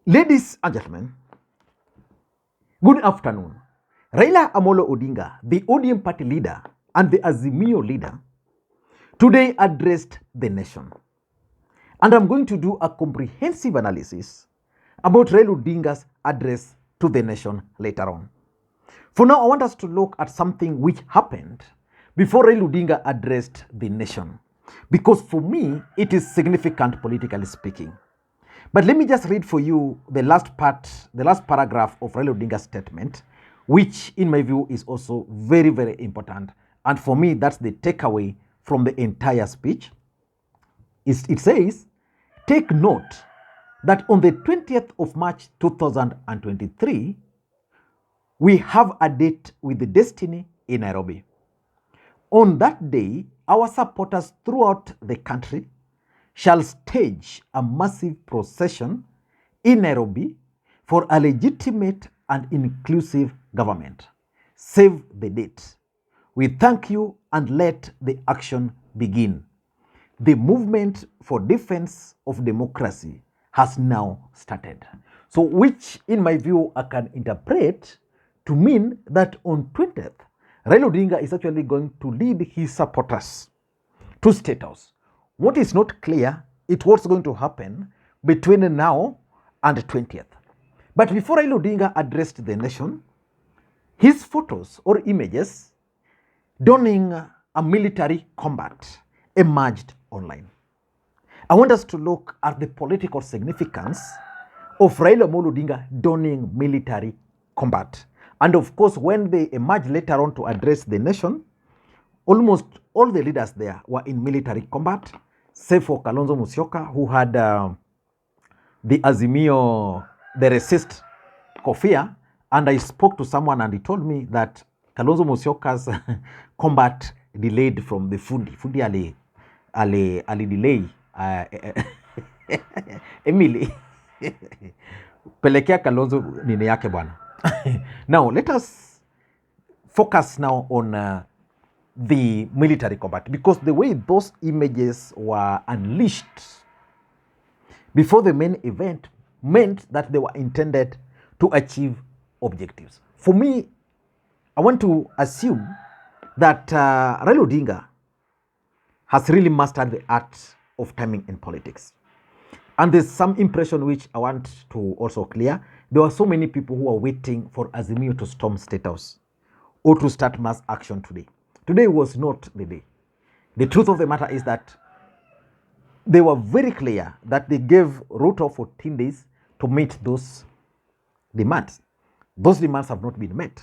Ladies and gentlemen, good afternoon. Raila Amolo Odinga, the ODM party leader and the Azimio leader, today addressed the nation. And I'm going to do a comprehensive analysis about Raila Odinga's address to the nation later on. For now, I want us to look at something which happened before Raila Odinga addressed the nation, because for me, it is significant politically speaking. But let me just read for you the last paragraph of Raila Odinga's statement, which in my view is also very, very important. And for me, that's the takeaway from the entire speech. It says, take note that on the 20th of March 2023, we have a date with the destiny in Nairobi. On that day, our supporters throughout the country shall stage a massive procession in Nairobi for a legitimate and inclusive government. Save the date. We thank you and let the action begin. The movement for defense of democracy has now started. So, which in my view I can interpret to mean that on 20th, Raila Odinga is actually going to lead his supporters to State House. What is not clear is what's going to happen between now and the 20th. But before Raila Odinga addressed the nation, his photos or images donning a military combat emerged online. I want us to look at the political significance of Raila Amolo Odinga donning military combat. And of course, when they emerged later on to address the nation, almost all the leaders there were in military combat, save for Kalonzo Musyoka, who had the Azimio, the resist kofia. And I spoke to someone and he told me that Kalonzo Musyoka's combat delayed from the Fundi. Fundi ali delay. Emily. Pelekea Kalonzo nini yake bwana. Now, let us focus now on the military combat, because the way those images were unleashed before the main event meant that they were intended to achieve objectives. For me, I want to assume that Raila Odinga has really mastered the art of timing in politics. And there's some impression which I want to also clear. There were so many people who were waiting for Azimio to storm State House or to start mass action today. Today was not the day. The truth of the matter is that they were very clear that they gave Ruto 14 days to meet those demands. Those demands have not been met.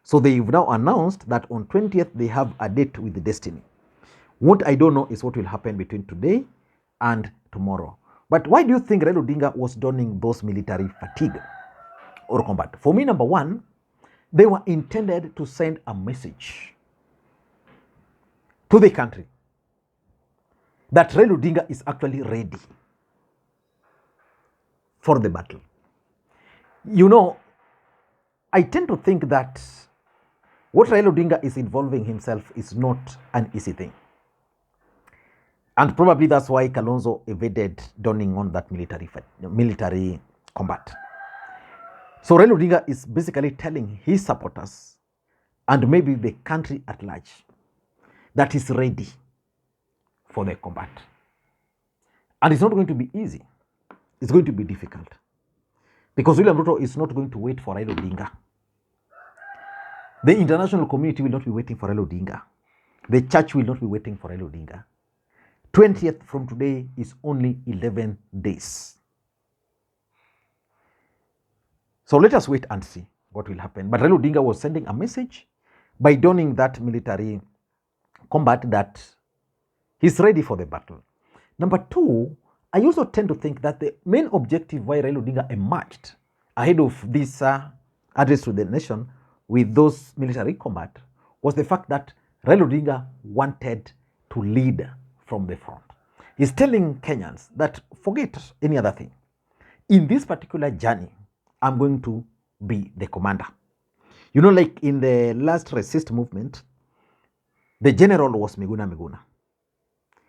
So they've now announced that on 20th they have a date with the destiny. What I don't know is what will happen between today and tomorrow. But why do you think Raila Odinga was donning those military fatigue or combat? For me, number one, they were intended to send a message to the country that Raila Odinga is actually ready for the battle. You know, I tend to think that what Raila Odinga is involving himself is not an easy thing. And probably that's why Kalonzo evaded donning on that military combat. So Raila Odinga is basically telling his supporters and maybe the country at large that is ready for the combat. And it's not going to be easy. It's going to be difficult. Because William Ruto is not going to wait for Raila Odinga. The international community will not be waiting for Raila Odinga. The church will not be waiting for Raila Odinga. 20th from today is only 11 days. So let us wait and see what will happen. But Raila Odinga was sending a message by donning that military combat that he's ready for the battle. Number two, I also tend to think that the main objective why Raila Odinga emerged ahead of this address to the nation with those military combat was the fact that Raila Odinga wanted to lead from the front. He's telling Kenyans that forget any other thing. In this particular journey, I'm going to be the commander. You know, like in the last resist movement, the general was Miguna.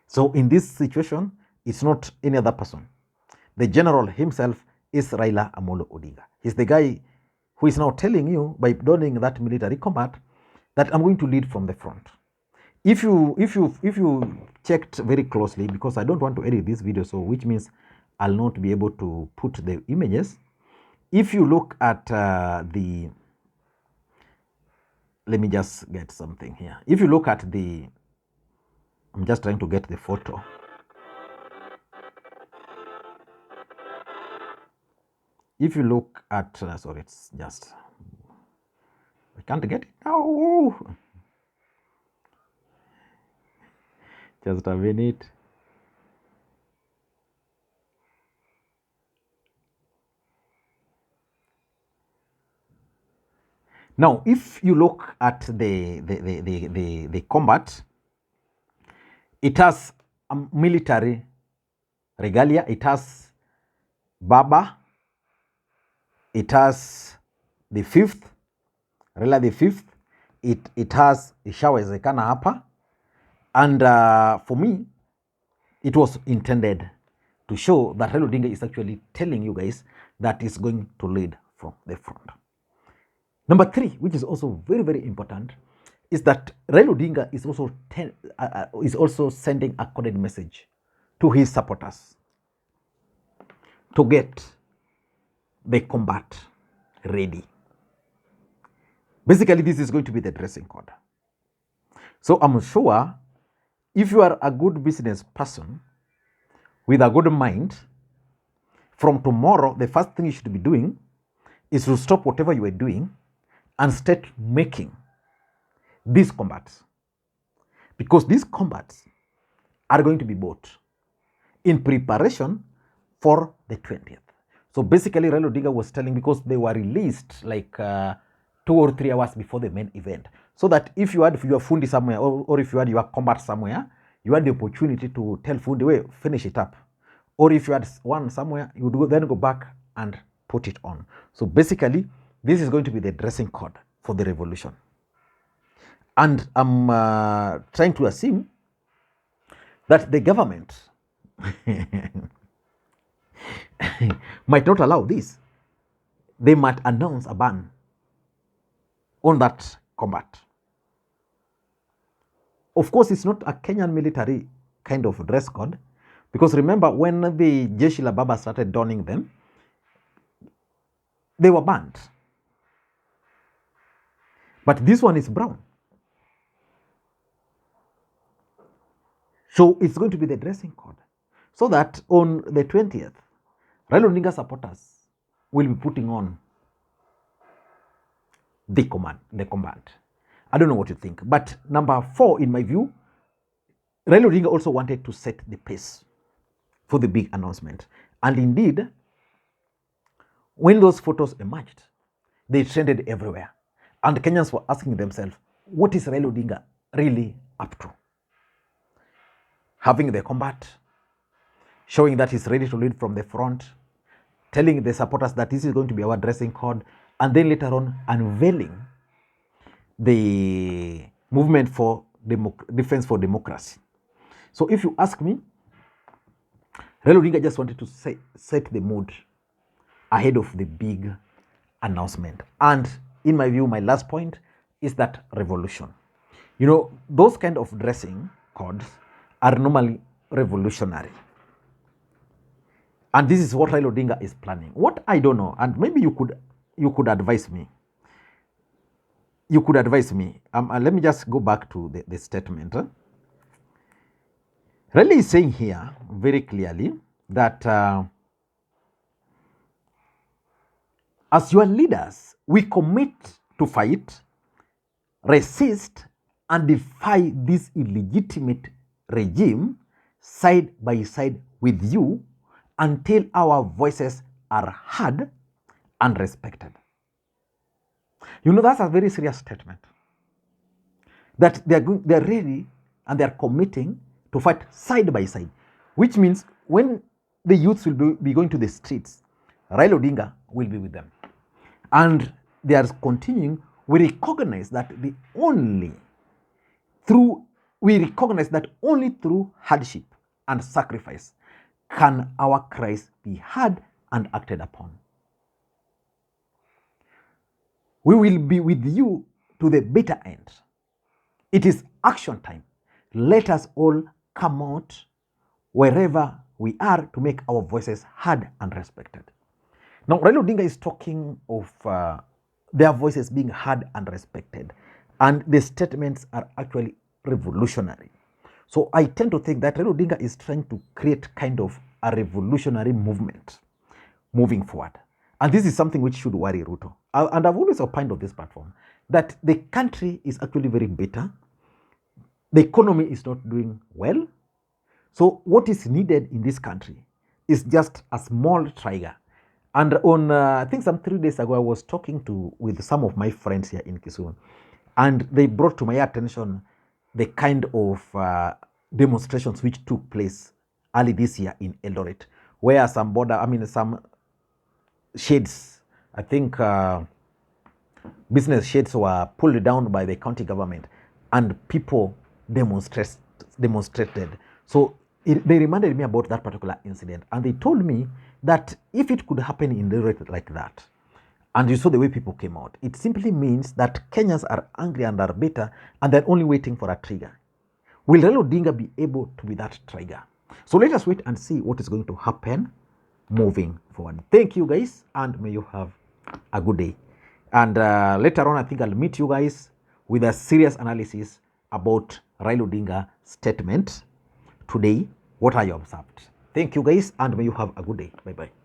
So in this situation, it's not any other person. The general himself is Raila Amolo Odinga. He's the guy who is now telling you by donning that military combat that I'm going to lead from the front. If you checked very closely, because I don't want to edit this video, so which means I'll not be able to put the images. If you look at the, let me just get something here. If you look at the, I'm just trying to get the photo. If you look at, sorry, it's just, I can't get it now. Just a minute. Now, if you look at the combat, it has a military regalia, it has Baba, it has the fifth, Raila the fifth, it has ishawezekana hapa, and for me, it was intended to show that Raila Odinga is actually telling you guys that he's going to lead from the front. Number 3, which is also very, very important, is that Raila Odinga is also sending a coded message to his supporters to get the combat ready. Basically, this is going to be the dressing code. So I'm sure if you are a good business person with a good mind, from tomorrow, the first thing you should be doing is to stop whatever you are doing and start making these combats. Because these combats are going to be bought in preparation for the 20th. So basically, Raila Odinga was telling, because they were released like 2 or 3 hours before the main event, so that if you had your fundi somewhere, or if you had your combat somewhere, you had the opportunity to tell fundi, wait, finish it up. Or if you had one somewhere, you would then go back and put it on. So basically, this is going to be the dressing code for the revolution. And I'm trying to assume that the government might not allow this. They might announce a ban on that combat. Of course, it's not a Kenyan military kind of dress code, because remember, when the Jeshi la Baba started donning them, they were banned. But this one is brown. So it's going to be the dressing code. So that on the 20th, Raila Odinga supporters will be putting on the combat. I don't know what you think. But number 4, in my view, Raila Odinga also wanted to set the pace for the big announcement. And indeed, when those photos emerged, they trended everywhere. And Kenyans were asking themselves, what is Raila Odinga really up to? Having the combat, showing that he's ready to lead from the front, telling the supporters that this is going to be our dressing code, and then later on unveiling the movement for defense for democracy. So if you ask me, Raila Odinga just wanted to set the mood ahead of the big announcement. And in my view, my last point is that revolution. You know, those kind of dressing codes are normally revolutionary. And this is what Raila Odinga is planning. What I don't know, and maybe you could advise me. You could advise me. Let me just go back to the statement. Raila is saying here very clearly that as your leaders, we commit to fight, resist, and defy this illegitimate regime side by side with you until our voices are heard and respected. You know, that's a very serious statement. That they're ready and they're committing to fight side by side, which means when the youths will be going to the streets, Raila Odinga will be with them. And they are continuing. We recognize that only through hardship and sacrifice can our cries be heard and acted upon. We will be with you to the bitter end. It is action time. Let us all come out wherever we are to make our voices heard and respected. Now, Raila Odinga is talking of their voices being heard and respected, and the statements are actually revolutionary. So I tend to think that Raila Odinga is trying to create kind of a revolutionary movement moving forward. And this is something which should worry Ruto. And I've always opined on this platform that the country is actually very bitter. The economy is not doing well. So what is needed in this country is just a small trigger. And on, I think some 3 days ago, I was talking with some of my friends here in Kisumu, and they brought to my attention the kind of demonstrations which took place early this year in Eldoret, where some shades, I think business shades were pulled down by the county government, and people demonstrated. So they reminded me about that particular incident, and they told me that if it could happen in the rate like that, and you saw the way people came out, it simply means that Kenyans are angry and are bitter, and they're only waiting for a trigger. Will Raila Odinga be able to be that trigger? So let us wait and see what is going to happen moving forward. Thank you guys, and may you have a good day. And later on, I think I'll meet you guys with a serious analysis about Raila Odinga statement today. What are you observed? Thank you guys, and may you have a good day. Bye-bye.